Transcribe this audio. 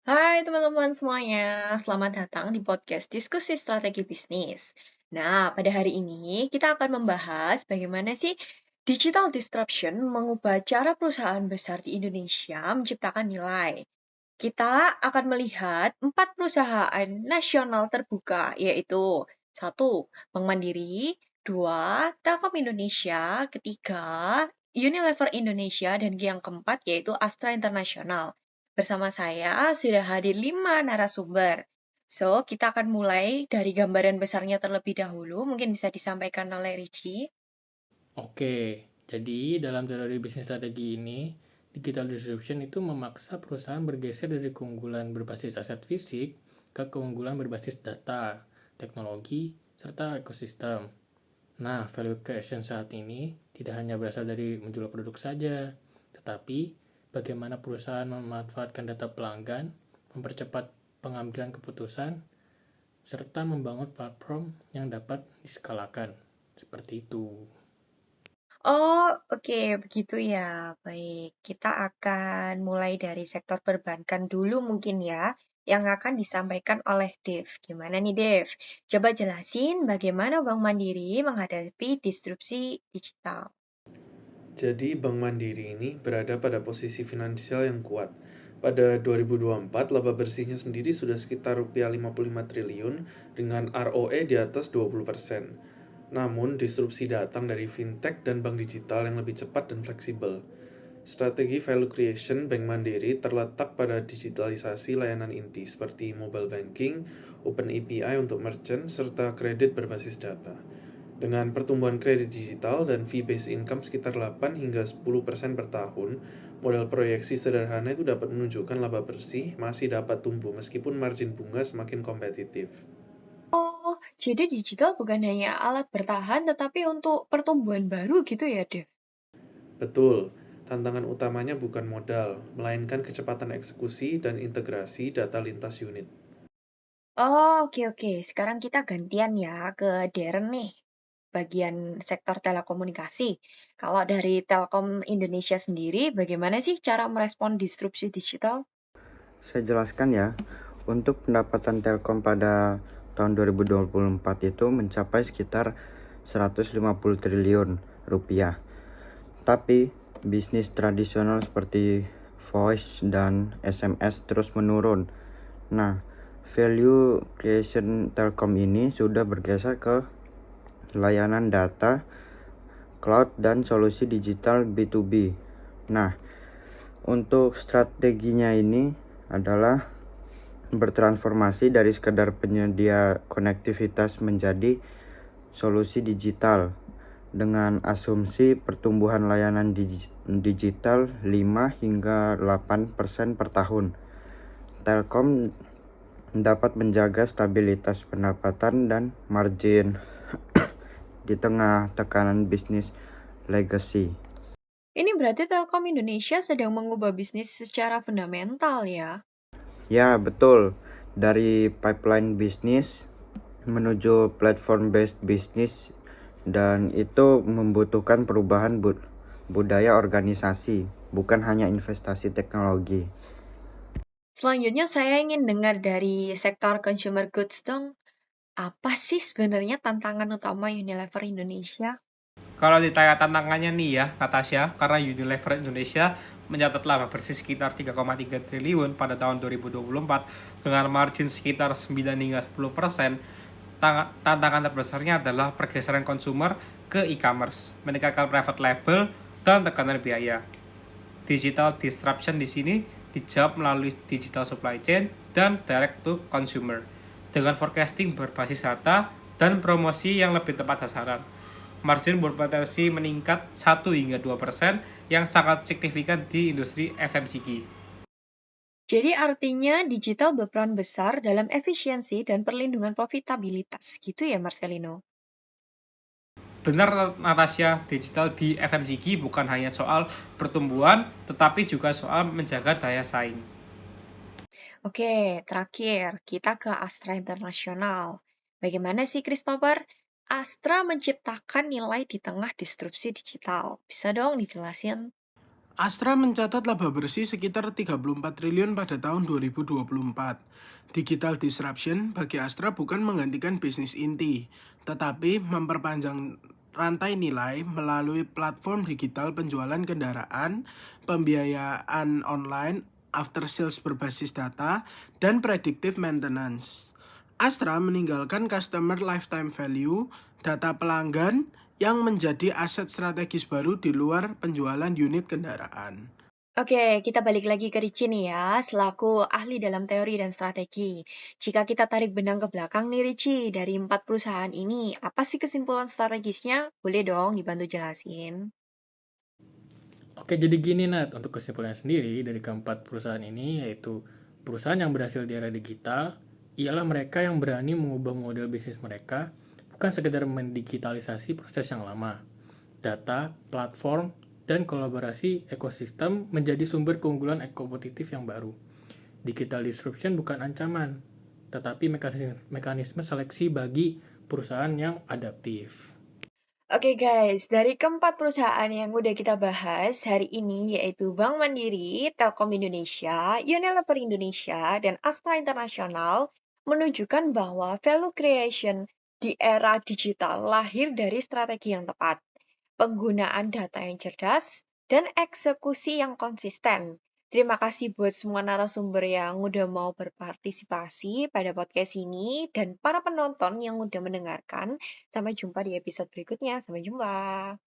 Hai teman-teman semuanya, selamat datang di podcast Diskusi Strategi Bisnis. Nah, pada hari ini kita akan membahas bagaimana sih digital disruption mengubah cara perusahaan besar di Indonesia menciptakan nilai. Kita akan melihat 4 perusahaan nasional terbuka, yaitu satu, Bank Mandiri, dua, Telkom Indonesia, ketiga, Unilever Indonesia, dan yang keempat yaitu Astra International. Bersama saya sudah hadir 5 narasumber. So, kita akan mulai dari gambaran besarnya terlebih dahulu. Mungkin bisa disampaikan oleh Richie. Oke, jadi dalam teori bisnis strategi ini, digital disruption itu memaksa perusahaan bergeser dari keunggulan berbasis aset fisik ke keunggulan berbasis data, teknologi, serta ekosistem. Nah, value creation saat ini tidak hanya berasal dari menjual produk saja, tetapi bagaimana perusahaan memanfaatkan data pelanggan, mempercepat pengambilan keputusan, serta membangun platform yang dapat diskalakan. Seperti itu. Oh, oke, begitu ya. Baik, kita akan mulai dari sektor perbankan dulu mungkin ya, yang akan disampaikan oleh Dev. Gimana nih, Dev? Coba jelasin bagaimana Bank Mandiri menghadapi disrupsi digital. Jadi Bank Mandiri ini berada pada posisi finansial yang kuat. Pada 2024, laba bersihnya sendiri sudah sekitar rupiah 55 triliun dengan ROE di atas 20%. Namun, disrupsi datang dari fintech dan bank digital yang lebih cepat dan fleksibel. Strategi value creation Bank Mandiri terletak pada digitalisasi layanan inti seperti mobile banking, open API untuk merchant, serta kredit berbasis data. Dengan pertumbuhan kredit digital dan fee-based income sekitar 8 hingga 10% per tahun, model proyeksi sederhana itu dapat menunjukkan laba bersih masih dapat tumbuh meskipun margin bunga semakin kompetitif. Oh, jadi digital bukan hanya alat bertahan, tetapi untuk pertumbuhan baru gitu ya, Dev? Betul, tantangan utamanya bukan modal, melainkan kecepatan eksekusi dan integrasi data lintas unit. Oh, oke oke. Sekarang kita gantian ya ke Darren nih, bagian sektor telekomunikasi. Kalau dari Telkom Indonesia sendiri, bagaimana sih cara merespon disrupsi digital? Saya jelaskan ya, untuk pendapatan Telkom pada tahun 2024 itu mencapai sekitar 150 triliun rupiah. Tapi bisnis tradisional seperti voice dan SMS terus menurun. Nah, value creation Telkom ini sudah bergeser ke layanan data, cloud, dan solusi digital B2B. Nah, untuk strateginya ini adalah bertransformasi dari sekedar penyedia konektivitas menjadi solusi digital dengan asumsi pertumbuhan layanan digital 5 hingga 8% per tahun. Telkom dapat menjaga stabilitas pendapatan dan margin di tengah tekanan bisnis legacy. Ini berarti Telkom Indonesia sedang mengubah bisnis secara fundamental ya. Ya, betul. Dari pipeline bisnis menuju platform based business, dan itu membutuhkan perubahan budaya organisasi, bukan hanya investasi teknologi. Selanjutnya saya ingin dengar dari sektor consumer goods dong. Apa sih sebenarnya tantangan utama Unilever Indonesia? Kalau ditanya tantangannya nih ya, Natasha, karena Unilever Indonesia mencatat laba bersih sekitar 3,3 triliun pada tahun 2024 dengan margin sekitar 9 hingga 10%, tantangan terbesarnya adalah pergeseran konsumer ke e-commerce, meningkatkan private label, dan tekanan biaya. Digital disruption di sini dijawab melalui digital supply chain dan direct to consumer dengan forecasting berbasis data dan promosi yang lebih tepat sasaran. Margin berpotensi meningkat 1 hingga 2% yang sangat signifikan di industri FMCG. Jadi artinya digital berperan besar dalam efisiensi dan perlindungan profitabilitas, gitu ya Marcelino? Benar, Natasha, digital di FMCG bukan hanya soal pertumbuhan, tetapi juga soal menjaga daya saing. Oke, terakhir kita ke Astra Internasional. Bagaimana sih Christopher? Astra menciptakan nilai di tengah disrupsi digital. Bisa dong dijelasin? Astra mencatat laba bersih sekitar 34 triliun pada tahun 2024. Digital disruption bagi Astra bukan menggantikan bisnis inti, tetapi memperpanjang rantai nilai melalui platform digital penjualan kendaraan, pembiayaan online, after sales berbasis data, dan predictive maintenance. Astra meninggalkan customer lifetime value, data pelanggan, yang menjadi aset strategis baru di luar penjualan unit kendaraan. Oke, kita balik lagi ke Ricci nih ya, selaku ahli dalam teori dan strategi. Jika kita tarik benang ke belakang nih Ricci, dari 4 perusahaan ini, apa sih kesimpulan strategisnya? Boleh dong dibantu jelasin. Oke, jadi gini Nat, untuk kesimpulannya sendiri dari keempat perusahaan ini, yaitu perusahaan yang berhasil di era digital, ialah mereka yang berani mengubah model bisnis mereka, bukan sekedar mendigitalisasi proses yang lama. Data, platform, dan kolaborasi ekosistem menjadi sumber keunggulan kompetitif yang baru. Digital disruption bukan ancaman, tetapi mekanisme seleksi bagi perusahaan yang adaptif. Oke guys, dari keempat perusahaan yang udah kita bahas hari ini yaitu Bank Mandiri, Telkom Indonesia, Unilever Indonesia, dan Astra International menunjukkan bahwa value creation di era digital lahir dari strategi yang tepat, penggunaan data yang cerdas, dan eksekusi yang konsisten. Terima kasih buat semua narasumber yang udah mau berpartisipasi pada podcast ini dan para penonton yang udah mendengarkan. Sampai jumpa di episode berikutnya. Sampai jumpa.